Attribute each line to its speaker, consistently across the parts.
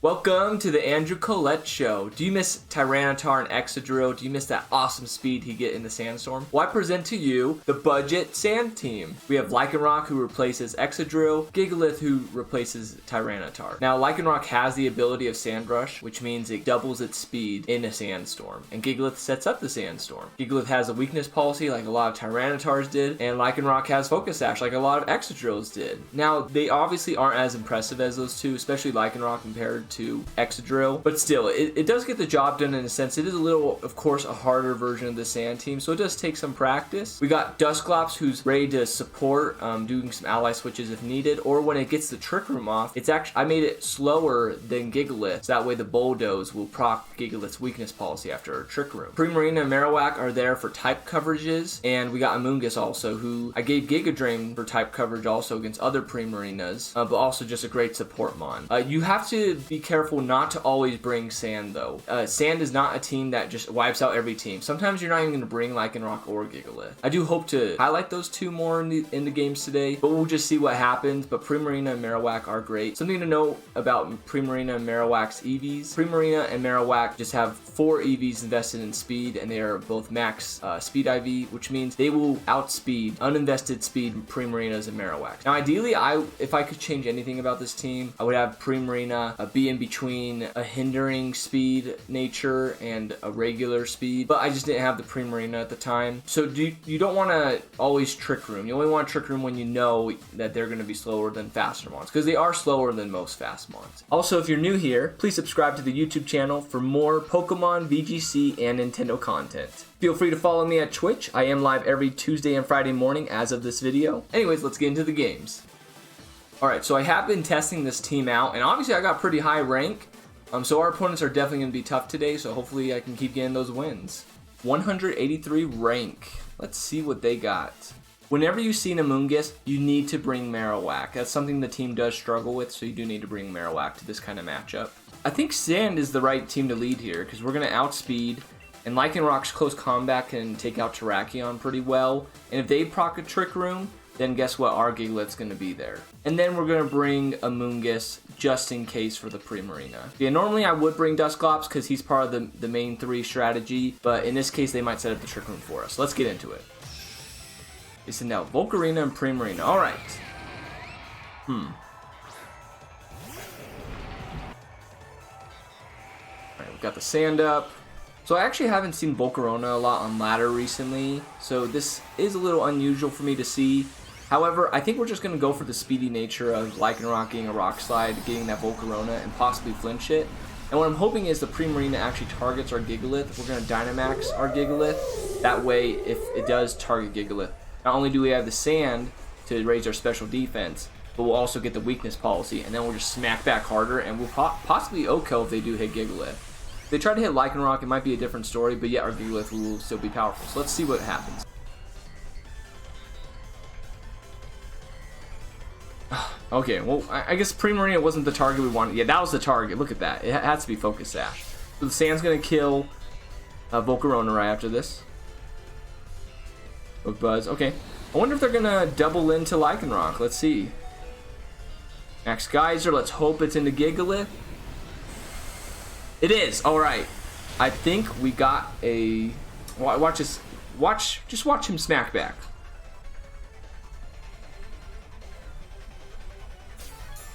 Speaker 1: Welcome to the Andrew Collette Show. Do you miss Tyranitar and Excadrill? Do you miss that awesome speed he get in the Sandstorm? Well, I present to you the budget Sand Team. We have Lycanroc who replaces Excadrill, Gigalith who replaces Tyranitar. Now, Lycanroc has the ability of Sand Rush, which means it doubles its speed in a Sandstorm, and Gigalith sets up the Sandstorm. Gigalith has a weakness policy like a lot of Tyranitars did, and Lycanroc has Focus Sash like a lot of Excadrills did. Now, they obviously aren't as impressive as those two, especially Lycanroc compared to Excadrill, but still, it does get the job done in a sense. It is a little, of course, a harder version of the Sand Team, so it does take some practice. We got Dusclops, who's ready to support, doing some ally switches if needed, or when it gets the Trick Room off, it's actually, I made it slower than Gigalith, so that way the Bulldoze will proc Gigalith's weakness policy after a Trick Room. Primarina and Marowak are there for type coverages, and we got Amoonguss also, who I gave Giga Drain for type coverage also against other Primarinas, but also just a great support mon. You have to be careful not to always bring Sand though. Sand is not a team that just wipes out every team. Sometimes you're not even going to bring Lycanroc or Gigalith. I do hope to highlight those two more in the games today, but we'll just see what happens. But Primarina and Marowak are great. Something to note about Primarina and Marowak's EVs. Primarina and Marowak just have 4 EVs invested in speed, and they are both max speed IV, which means they will outspeed uninvested speed Primarinas and Marowak. Now ideally, if I could change anything about this team, I would have Primarina be in between a hindering speed nature and a regular speed, but I just didn't have the Primarina at the time. So you don't want to always Trick Room. You only want to Trick Room when you know that they're going to be slower than faster mons, because they are slower than most fast mons. Also, if you're new here, please subscribe to the YouTube channel for more Pokemon, VGC, and Nintendo content. Feel free to follow me at Twitch. I am live every Tuesday and Friday morning as of this video. Anyways, let's get into the games. Alright, so I have been testing this team out, and obviously I got pretty high rank, so our opponents are definitely going to be tough today, so hopefully I can keep getting those wins. 183 rank. Let's see what they got. Whenever you see an Amoonguss, you need to bring Marowak. That's something the team does struggle with, so you do need to bring Marowak to this kind of matchup. I think Sand is the right team to lead here, because we're going to outspeed, and Lycanroc's close combat can take out Terrakion pretty well, and if they proc a Trick Room, then guess what, our Gigalith's going to be there. And then we're going to bring Amoonguss just in case for the Primarina. Yeah, normally I would bring Dusclops because he's part of the main 3 strategy, but in this case they might set up the Trick Room for us. Let's get into it. They send out Volcarina and Primarina. Alright. Alright, we've got the Sand up. So I actually haven't seen Volcarona a lot on ladder recently, so this is a little unusual for me to see. However, I think we're just going to go for the speedy nature of Lycanroc getting a Rock Slide, getting that Volcarona, and possibly flinch it. And what I'm hoping is the Primarina actually targets our Gigalith. We're going to Dynamax our Gigalith. That way, if it does target Gigalith, not only do we have the Sand to raise our special defense, but we'll also get the weakness policy, and then we'll just smack back harder, and we'll possibly OHKO if they do hit Gigalith. If they try to hit Lycanroc, it might be a different story, but yet our Gigalith will still be powerful. So let's see what happens. Okay, well, I guess Primarina wasn't the target we wanted. Yeah, that was the target. Look at that. It has to be Focus Sash. So the Sand's going to kill Volcarona right after this. With Buzz. Okay. I wonder if they're going to double into Lycanroc. Let's see. Max Geyser. Let's hope it's into Gigalith. It is. Alright. I think we got a... Watch this. Just watch him smack back.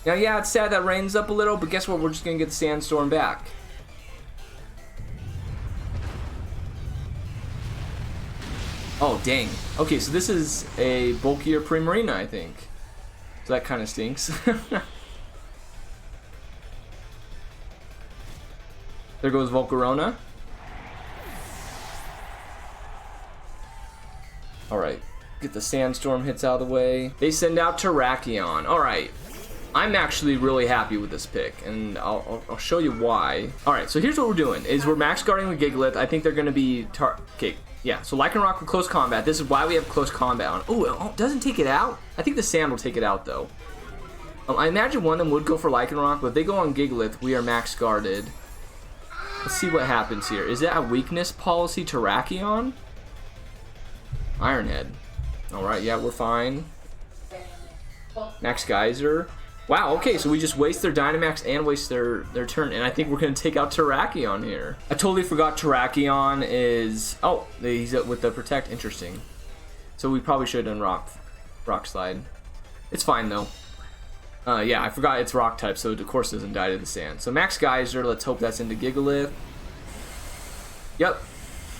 Speaker 1: Now, yeah, it's sad that rain's up a little, but guess what? We're just going to get the Sandstorm back. Oh, dang. Okay, so this is a bulkier Primarina, I think. So that kind of stinks. There goes Volcarona. Alright, get the Sandstorm hits out of the way. They send out Terrakion. Alright. I'm actually really happy with this pick, and I'll show you why. Alright, so here's what we're doing, is we're max guarding with Gigalith. I think they're going to be... Okay, yeah, so Lycanroc with close combat. This is why we have close combat on. Oh, it doesn't take it out? I think the Sand will take it out, though. I imagine one of them would go for Lycanroc, but if they go on Gigalith, we are max guarded. Let's see what happens here. Is that a weakness policy Terrakion? Ironhead. Alright, yeah, we're fine. Max Geyser. Wow, okay, so we just waste their Dynamax and waste their turn, and I think we're going to take out Terrakion here. I totally forgot Terrakion is... Oh, he's with the Protect. Interesting. So we probably should have done Rock Slide. It's fine, though. Yeah, I forgot it's Rock type, so it of course doesn't die to the sand. So Max Geyser, let's hope that's into Gigalith. Yep.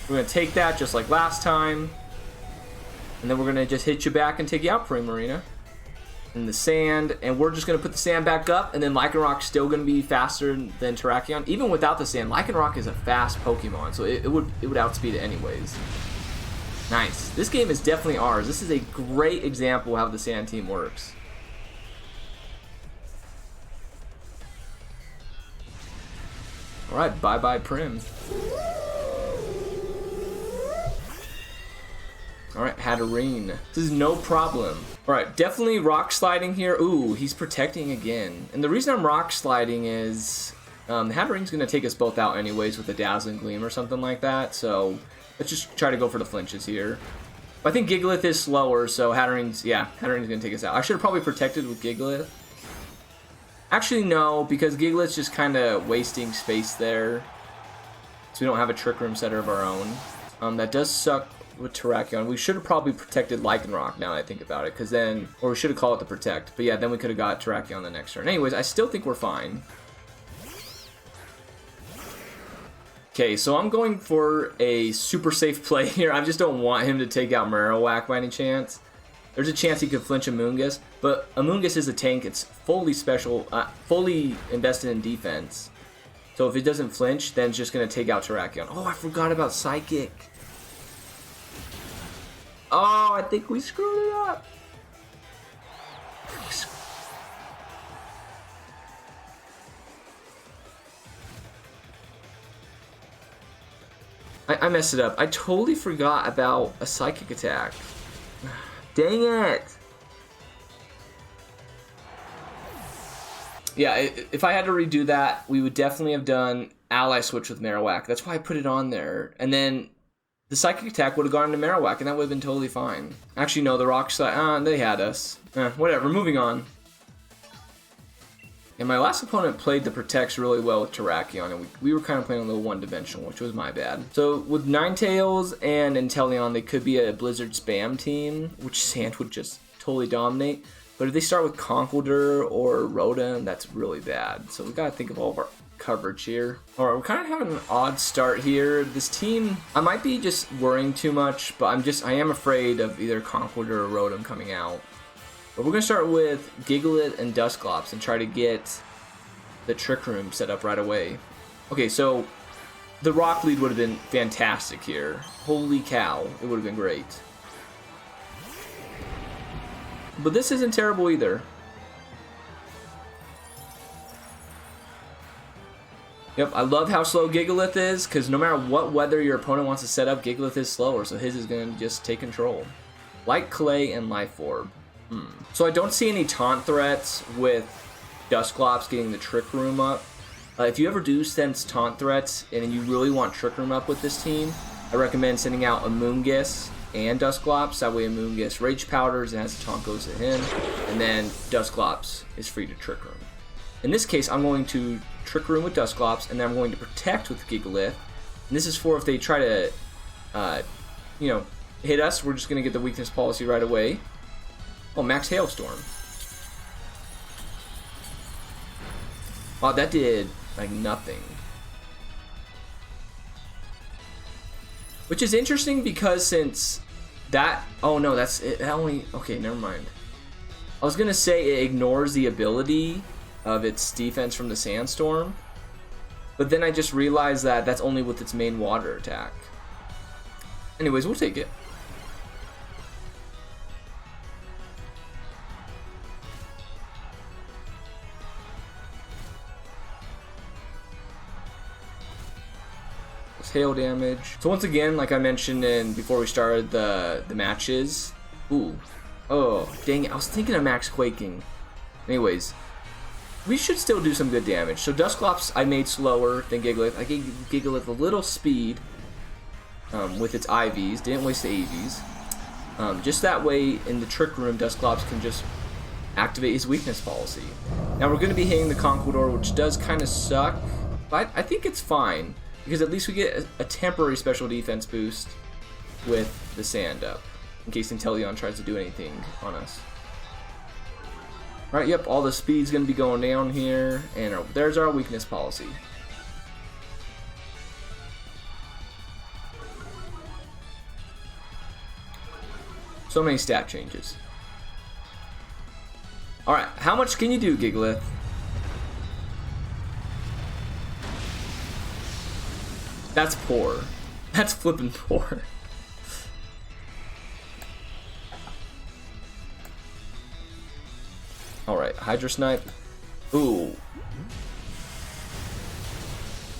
Speaker 1: We're going to take that just like last time. And then we're going to just hit you back and take you out, Primarina. In the sand, and we're just going to put the sand back up, and then Lycanroc's still going to be faster than Terrakion. Even without the sand, Lycanroc is a fast Pokemon, so it would outspeed it anyways. Nice. This game is definitely ours. This is a great example of how the Sand Team works. Alright, bye-bye Prim. Alright, Hatterene. This is no problem. Alright, definitely Rock Sliding here. Ooh, he's protecting again. And the reason I'm Rock Sliding is... Hatterene's going to take us both out anyways with a Dazzling Gleam or something like that. So, let's just try to go for the flinches here. But I think Gigalith is slower, so Hatterene's going to take us out. I should have probably protected with Gigalith. Actually, no, because Gigalith's just kind of wasting space there. So we don't have a Trick Room setter of our own. That does suck with Terrakion. We should have probably protected Lycanroc now that I think about it, because then, or we should have called it the Protect. But yeah, then we could have got Terrakion the next turn. Anyways, I still think we're fine. Okay, so I'm going for a super safe play here. I just don't want him to take out Marowak by any chance. There's a chance he could flinch Amoonguss, but Amoonguss is a tank. It's fully fully invested in defense. So if it doesn't flinch, then it's just going to take out Terrakion. Oh, I forgot about Psychic. Oh, I think we screwed it up. I messed it up. I totally forgot about a Psychic attack. Dang it. Yeah, if I had to redo that, we would definitely have done Ally Switch with Marowak. That's why I put it on there. And then the Psychic attack would have gone into Marowak, and that would have been totally fine. Actually, no, the Rock Slide, they had us. Whatever, moving on. And my last opponent played the Protects really well with Terrakion, and we were kind of playing a little one-dimensional, which was my bad. So with Ninetales and Inteleon, they could be a Blizzard spam team, which Sand would just totally dominate. But if they start with Conkeldurr or Rotom, that's really bad. So we gotta think of all of our coverage here. Alright, we're kind of having an odd start here. This team, I might be just worrying too much, but I am afraid of either Conkeldurr or Rotom coming out. But we're going to start with Gigalith and Dusclops and try to get the Trick Room set up right away. Okay, so the Rock lead would have been fantastic here. Holy cow, it would have been great. But this isn't terrible either. Yep, I love how slow Gigalith is, because no matter what weather your opponent wants to set up, Gigalith is slower, so his is going to just take control. Like Clay and Life Orb. So I don't see any taunt threats with Dusclops getting the Trick Room up. If you ever do sense taunt threats and you really want Trick Room up with this team, I recommend sending out Amoonguss and Dusclops. That way Amoonguss Rage Powders and as the taunt goes to him, and then Dusclops is free to Trick Room. In this case, I'm going to Trick Room with Dusclops, and then I'm going to Protect with Gigalith. And this is for if they try to, hit us, we're just going to get the Weakness Policy right away. Oh, Max Hailstorm. Wow, that did, like, nothing. Which is interesting because since that... Oh, no, that's... It only... Okay, never mind. I was going to say it ignores the ability of its defense from the Sandstorm. But then I just realized that that's only with its main water attack. Anyways, we'll take it. Hail damage. So once again, like I mentioned before we started the matches. Ooh. Oh, dang it. I was thinking of Max Quaking. Anyways, we should still do some good damage. So Dusclops I made slower than Gigalith. I gave Gigalith a little speed with its IVs. Didn't waste the AVs. Just that way in the Trick Room, Dusclops can just activate his weakness policy. Now we're going to be hitting the Conquidor, which does kind of suck, but I think it's fine, because at least we get a temporary special defense boost with the sand up, in case Inteleon tries to do anything on us. Alright, yep, all the speed's going to be going down here, and there's our weakness policy. So many stat changes. Alright, how much can you do, Gigalith? That's poor. That's flippin' poor. Alright, Hydro Snipe. Ooh.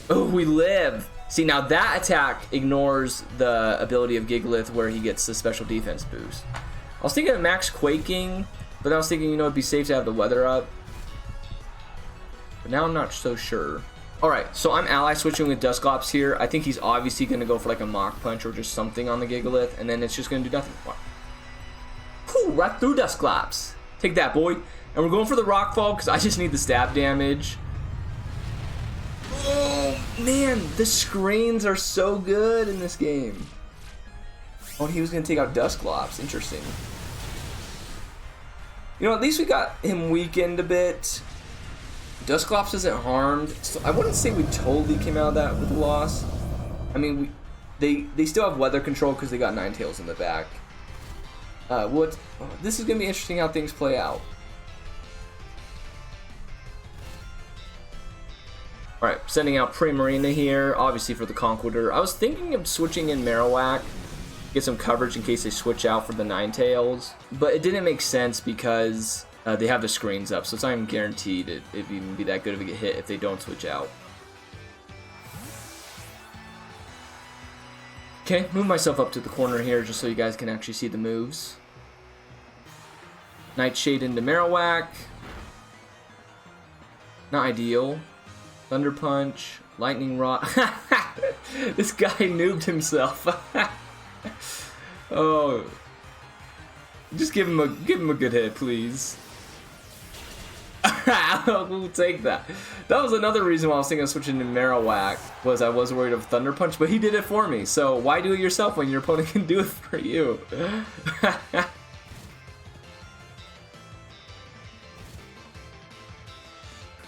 Speaker 1: Ooh, we live! See, now that attack ignores the ability of Gigalith where he gets the special defense boost. I was thinking of max quaking, but I was thinking, you know, it'd be safe to have the weather up. But now I'm not so sure. Alright, so I'm ally switching with Dusclops here. I think he's obviously going to go for like a Mach Punch or just something on the Gigalith, and then it's just going to do nothing. Whew, right through Dusclops. Take that, boy. And we're going for the Rockfall because I just need the stab damage. Oh, man, the screens are so good in this game. Oh, he was going to take out Dusclops. Interesting. You know, at least we got him weakened a bit. Dusclops isn't harmed, so I wouldn't say we totally came out of that with a loss. I mean, they still have weather control because they got Ninetales in the back. This is going to be interesting how things play out. Alright, sending out Primarina here, obviously for the Conquidor. I was thinking of switching in Marowak, get some coverage in case they switch out for the Ninetales, but it didn't make sense because they have the screens up, so it's not even guaranteed it'd even be that good of a hit if they don't switch out. Okay, move myself up to the corner here just so you guys can actually see the moves. Nightshade into Marowak. Not ideal. Thunder Punch, Lightning Rod. This guy noobed himself. Oh, just give him a good hit, please. We'll take that. That was another reason why I was thinking of switching to Marowak, was I was worried of Thunder Punch, but he did it for me. So why do it yourself when your opponent can do it for you?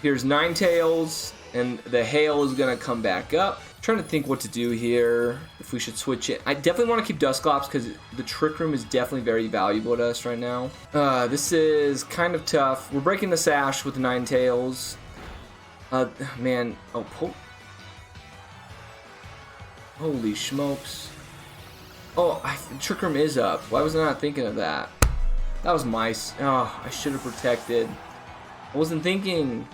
Speaker 1: Here's Ninetales, and the Hail is gonna come back up. I'm trying to think what to do here, if we should switch it. I definitely want to keep Dusclops because the Trick Room is definitely very valuable to us right now. This is kind of tough. We're breaking the Sash with the Ninetales. Man, holy smokes. Oh, Trick Room is up. Why was I not thinking of that? That was my... Oh, I should have protected. I wasn't thinking.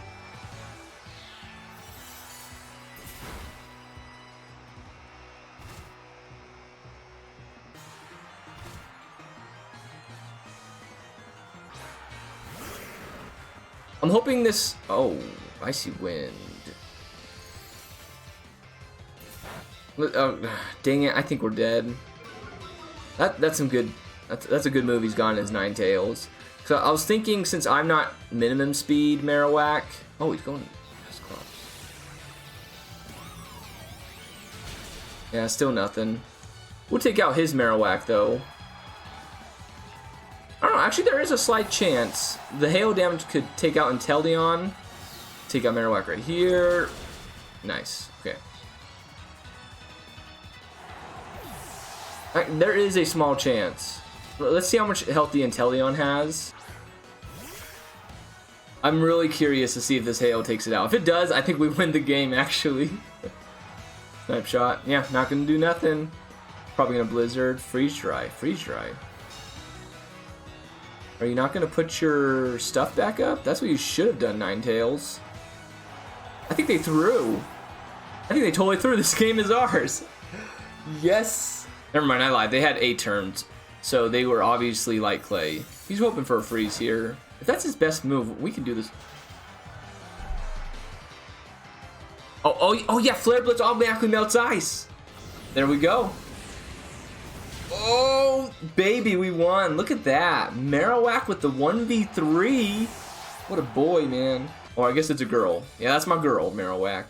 Speaker 1: I'm hoping this... Oh, I see wind. Dang it, I think we're dead. That's some good... That's a good move he's gone as Ninetales. So I was thinking, since I'm not minimum speed Marowak... Oh, he's going... Yeah, still nothing. We'll take out his Marowak, though. I don't know, actually there is a slight chance. The hail damage could take out Inteleon. Take out Marowak right here. Nice, okay. There is a small chance. Let's see how much health the Inteleon has. I'm really curious to see if this hail takes it out. If it does, I think we win the game, actually. Snipe shot. Yeah, not gonna do nothing. Probably gonna Blizzard. Freeze dry. Freeze dry. Are you not going to put your stuff back up? That's what you should have done, Ninetales. I think they threw. I think they totally threw. This game is ours. Yes. Never mind, I lied. They had 8 turns, so they were obviously light clay. He's hoping for a freeze here. If that's his best move, we can do this. Oh yeah, Flare Blitz automatically melts ice. There we go. Oh, baby, we won. Look at that. Marowak with the 1v3. What a boy, man. Or I guess it's a girl. Yeah, that's my girl, Marowak.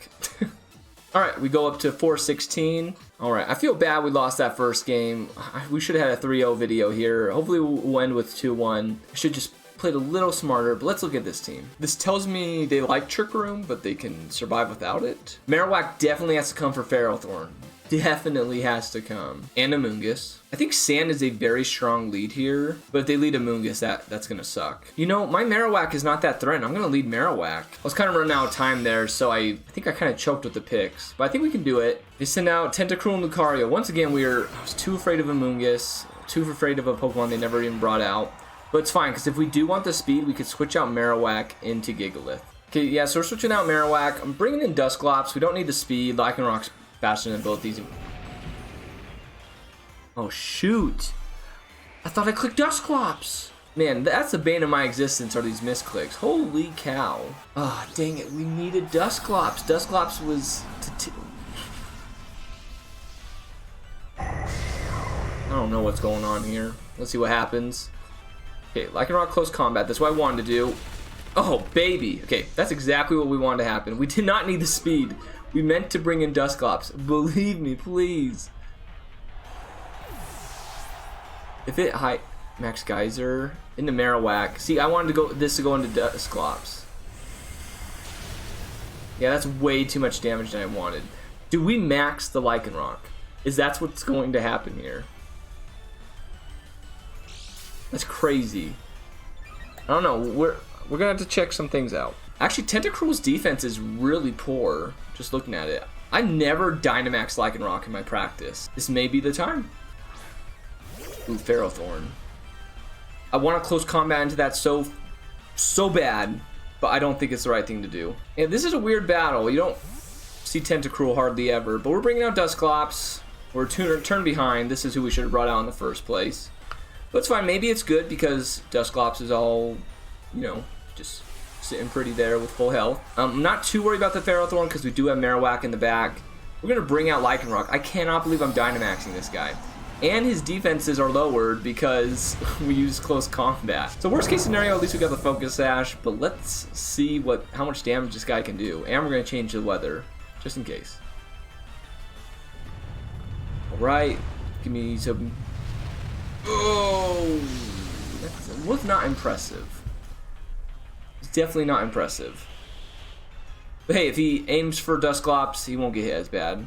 Speaker 1: Alright, we go up to 416. Alright, I feel bad we lost that first game. We should have had a 3-0 video here. Hopefully we'll end with 2-1. I should just played a little smarter, but let's look at this team. This tells me they like Trick Room, but they can survive without it. Marowak definitely has to come for Ferrothorn. Definitely has to come. And Amoonguss. I think Sand is a very strong lead here, but if they lead Amoonguss, that's gonna suck. You know, my Marowak is not that threatened. I'm gonna lead Marowak. I was kind of running out of time there, so I think I kind of choked with the picks, but I think we can do it. They send out Tentacruel and Lucario. Once again, I was too afraid of Amoonguss, too afraid of a Pokemon they never even brought out. But it's fine, because if we do want the speed, we could switch out Marowak into Gigalith. Okay, yeah, so we're switching out Marowak. I'm bringing in Dusclops. We don't need the speed. Lycanroc's faster than both these. Oh, shoot. I thought I clicked Dusclops. Man, that's the bane of my existence, are these misclicks. Holy cow. Ah, oh, dang it. We needed Dusclops. Dusclops was... I don't know what's going on here. Let's see what happens. Okay, Lycanroc close combat. That's what I wanted to do. Oh, baby. Okay, that's exactly what we wanted to happen. We did not need the speed. We meant to bring in Dusclops. Believe me, please. If it Max Geyser into Marowak. See, I wanted this to go into Dusclops. Yeah, that's way too much damage than I wanted. Do we max the Lycanroc? Is that what's going to happen here? That's crazy. I don't know. We're gonna have to check some things out. Actually, Tentacruel's defense is really poor. Just looking at it, I never Dynamax Lycanroc in my practice. This may be the time. Ooh, Ferrothorn. I want to close combat into that so bad, but I don't think it's the right thing to do. And this is a weird battle. You don't see Tentacruel hardly ever, but we're bringing out Dusclops. We're turn behind. This is who we should have brought out in the first place. But it's fine. Maybe it's good because Dusclops is all, you know, just sitting pretty there with full health. I'm not too worried about the Ferrothorn because we do have Marowak in the back. We're going to bring out Lycanroc. I cannot believe I'm Dynamaxing this guy. And his defenses are lowered because we use close combat. So worst case scenario, at least we got the Focus Sash. But let's see how much damage this guy can do. And we're going to change the weather, just in case. Alright. Give me some... Oh! That was not impressive. It's definitely not impressive. But hey, if he aims for Dusclops, he won't get hit as bad.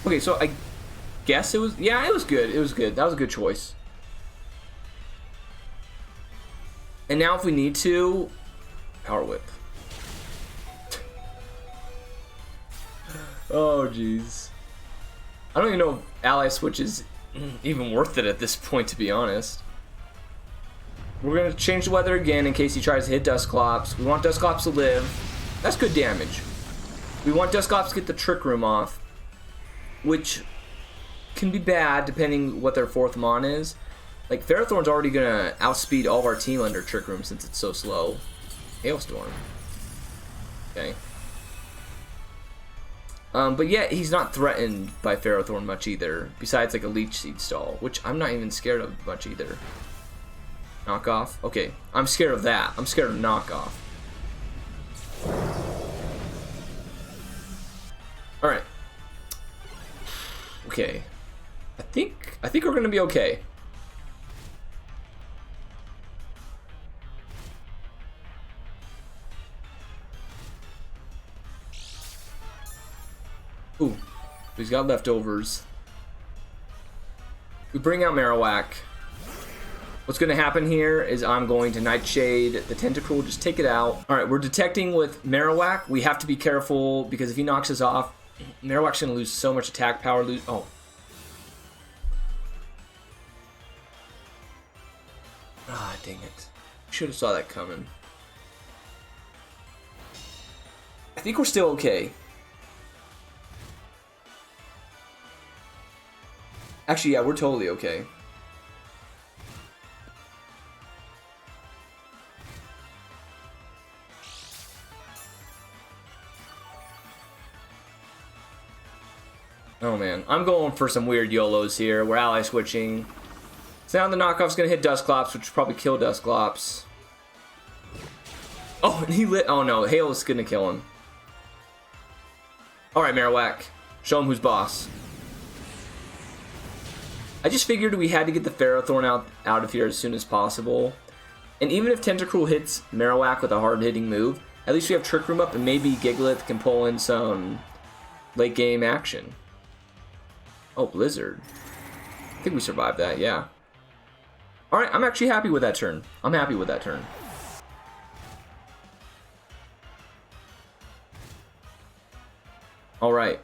Speaker 1: Okay, so I guess it was... Yeah, it was good. It was good. That was a good choice. And now if we need to... Power Whip. Oh, jeez. I don't even know if Ally Switch is even worth it at this point, to be honest. We're going to change the weather again in case he tries to hit Dusclops. We want Dusclops to live. That's good damage. We want Dusclops to get the Trick Room off, which can be bad depending what their fourth Mon is. Like, Ferrothorn's already going to outspeed all of our team under Trick Room since it's so slow. Hailstorm. Okay. But yet, he's not threatened by Ferrothorn much either, besides like a Leech Seed stall, which I'm not even scared of much either. Knockoff? Okay, I'm scared of that. I'm scared of Knockoff. Alright. Okay. I think we're gonna be okay. Ooh, he's got leftovers. We bring out Marowak. What's going to happen here is I'm going to Nightshade the Tentacruel, just take it out. Alright, we're detecting with Marowak. We have to be careful because if he knocks us off, Marowak's going to lose so much attack power. Oh. Ah, dang it. Should have saw that coming. I think we're still okay. Actually, yeah, we're totally okay. Oh man, I'm going for some weird YOLOs here. We're ally switching. So now the knockoff's gonna hit Dusclops, which will probably kill Dusclops. Oh, and he lit. Oh no, Hail's gonna kill him. Alright, Marowak. Show him who's boss. I just figured we had to get the Ferrothorn out of here as soon as possible. And even if Tentacruel hits Marowak with a hard-hitting move, at least we have Trick Room up and maybe Gigalith can pull in some late game action. Oh, Blizzard. I think we survived that, yeah. Alright, I'm actually happy with that turn. I'm happy with that turn. Alright.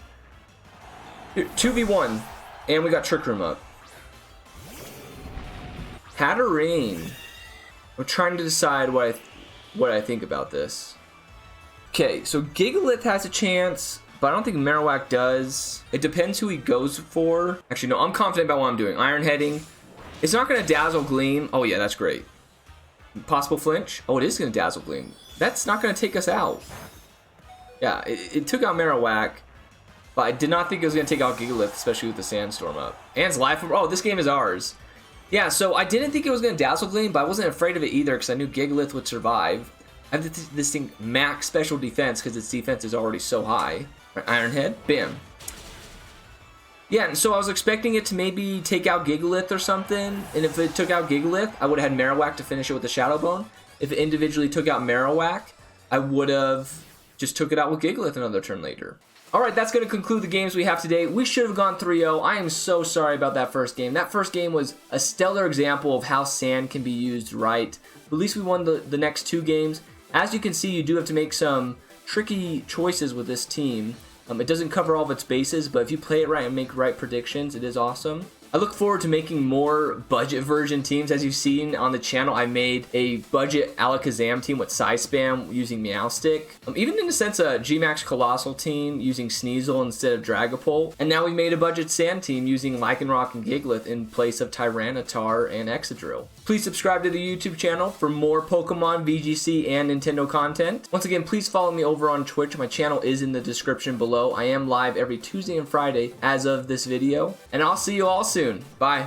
Speaker 1: 2v1. And we got Trick Room up. Hatterene. I'm trying to decide what I think about this. Okay, so Gigalith has a chance, but I don't think Marowak does. It depends who he goes for. Actually, no, I'm confident about what I'm doing. Iron Heading. It's not going to Dazzle Gleam. Oh yeah, that's great. Possible flinch. Oh, it is going to Dazzle Gleam. That's not going to take us out. Yeah, it took out Marowak, but I did not think it was going to take out Gigalith, especially with the Sandstorm up. And it's life. Oh, this game is ours. Yeah, so I didn't think it was going to Dazzle Gleam, but I wasn't afraid of it either because I knew Gigalith would survive. I have this thing max special defense because its defense is already so high. Right, Iron Head, bam. Yeah, and so I was expecting it to maybe take out Gigalith or something, and if it took out Gigalith, I would have had Marowak to finish it with the Shadow Bone. If it individually took out Marowak, I would have just took it out with Gigalith another turn later. Alright, that's going to conclude the games we have today. We should have gone 3-0. I am so sorry about that first game. That first game was a stellar example of how sand can be used right. But at least we won the next 2 games. As you can see, you do have to make some tricky choices with this team. It doesn't cover all of its bases, but if you play it right and make right predictions, it is awesome. I look forward to making more budget version teams. As you've seen on the channel, I made a budget Alakazam team with Size Spam using Meowstic. Even in a sense, a G-Max Colossal team using Sneasel instead of Dragapult. And now we made a budget Sand team using Lycanroc and Gigalith in place of Tyranitar and Excadrill. Please subscribe to the YouTube channel for more Pokemon, VGC, and Nintendo content. Once again, please follow me over on Twitch. My channel is in the description below. I am live every Tuesday and Friday as of this video. And I'll see you all soon. Bye.